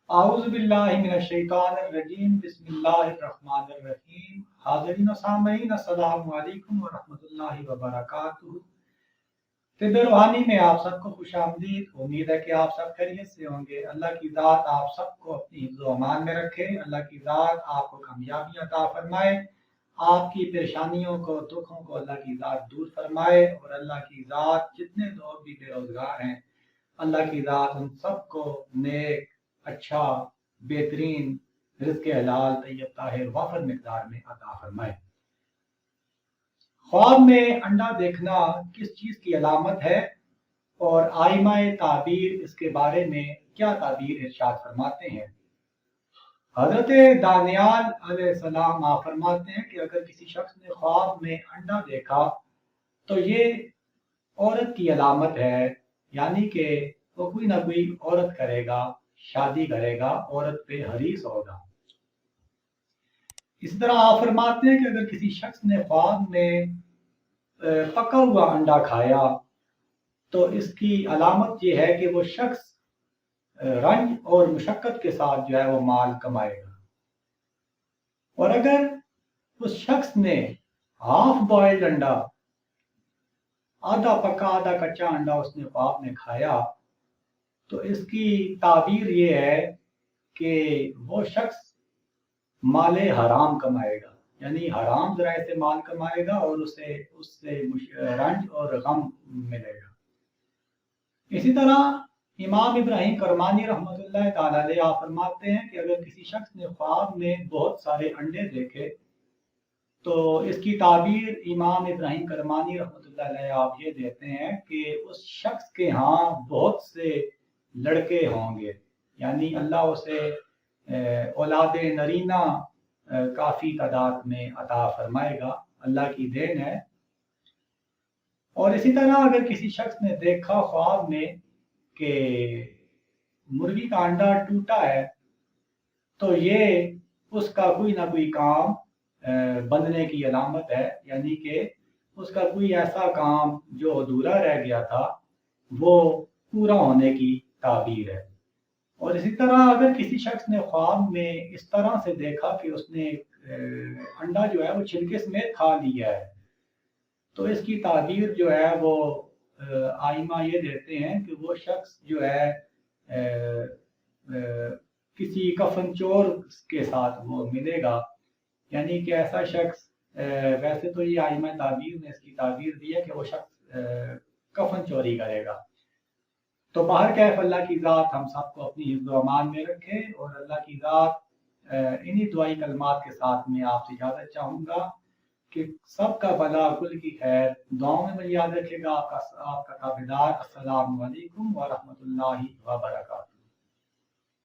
اعوذ باللہ من الشیطان الرجیم بسم اللہ الرحمن الرحیم۔ حاضرین و سامعین، السلام علیکم ورحمۃ اللہ وبرکاتہ۔ طب روحانی میں آپ سب کو خوش آمدید۔ امید ہے کہ آپ سب خیریت سے ہوں گے۔ اللہ کی ذات آپ سب کو اپنی حفظ و امان میں رکھے۔ اللہ کی ذات آپ کو کامیابی عطا فرمائے، آپ کی پریشانیوں کو، دکھوں کو اللہ کی ذات دور فرمائے، اور اللہ کی ذات جتنے لوگ بھی بے روزگار ہیں، اللہ کی ذات ان سب کو نیک، اچھا، بہترین رزق حلال طیب طاہر وافر مقدار میں عطا فرمائے۔ خواب میں انڈا دیکھنا کس چیز کی علامت ہے، اور آئمہ تعبیر اس کے بارے میں کیا تعبیر ارشاد فرماتے ہیں؟ حضرت دانیال علیہ السلام آپ فرماتے ہیں کہ اگر کسی شخص نے خواب میں انڈا دیکھا تو یہ عورت کی علامت ہے، یعنی کہ وہ کوئی نہ کوئی عورت کرے گا، شادی کرے گا، عورت پہ حریص ہوگا۔ اس طرح آپ فرماتے ہیں کہ اگر کسی شخص نے خواب میں پکا ہوا انڈا کھایا تو اس کی علامت یہ ہے کہ وہ شخص رنج اور مشقت کے ساتھ جو ہے وہ مال کمائے گا۔ اور اگر اس شخص نے ہاف بوائلڈ انڈا، آدھا پکا آدھا کچا انڈا اس نے خواب میں کھایا تو اس کی تعبیر یہ ہے کہ وہ شخص مال حرام کمائے گا، یعنی حرام ذرائع سے مال کمائے گا اور اس سے رنج اور غم ملے گا۔ اسی طرح امام ابراہیم کرمانی رحمۃ اللہ تعالی علیہ آپ فرماتے ہیں کہ اگر کسی شخص نے خواب میں بہت سارے انڈے دیکھے تو اس کی تعبیر امام ابراہیم کرمانی رحمۃ اللہ علیہ آپ یہ دیتے ہیں کہ اس شخص کے ہاں بہت سے لڑکے ہوں گے، یعنی اللہ اسے اولاد نرینہ کافی تعداد میں عطا فرمائے گا، اللہ کی دین ہے۔ اور اسی طرح اگر کسی شخص نے دیکھا خواب میں کہ مرغی کا انڈا ٹوٹا ہے تو یہ اس کا کوئی نہ کوئی کام بندنے کی علامت ہے، یعنی کہ اس کا کوئی ایسا کام جو ادھورا رہ گیا تھا وہ پورا ہونے کی تعبیر ہے۔ اور اسی طرح اگر کسی شخص نے خواب میں اس طرح سے دیکھا کہ اس نے انڈا جو ہے وہ چھلکے سمیت کھا لیا ہے تو اس کی تعبیر جو ہے وہ آئمہ یہ دیتے ہیں کہ وہ شخص جو ہے کسی کفن چور کے ساتھ وہ ملے گا، یعنی کہ ایسا شخص، ویسے تو یہ آئمہ تعبیر نے اس کی تعبیر دی ہے کہ وہ شخص کفن چوری کرے گا۔ تو باہر کیف اللہ کی ذات ہم سب کو اپنی حفظ و امان میں رکھے، اور اللہ کی ذات انہی دعائی کلمات کے ساتھ میں آپ سے اجازت چاہوں گا کہ سب کا بھلا، کل کی خیر، دعاؤں میں مجھے یاد رکھے گا۔ آپ کا تابعدار، السلام علیکم ورحمۃ اللہ وبرکاتہ۔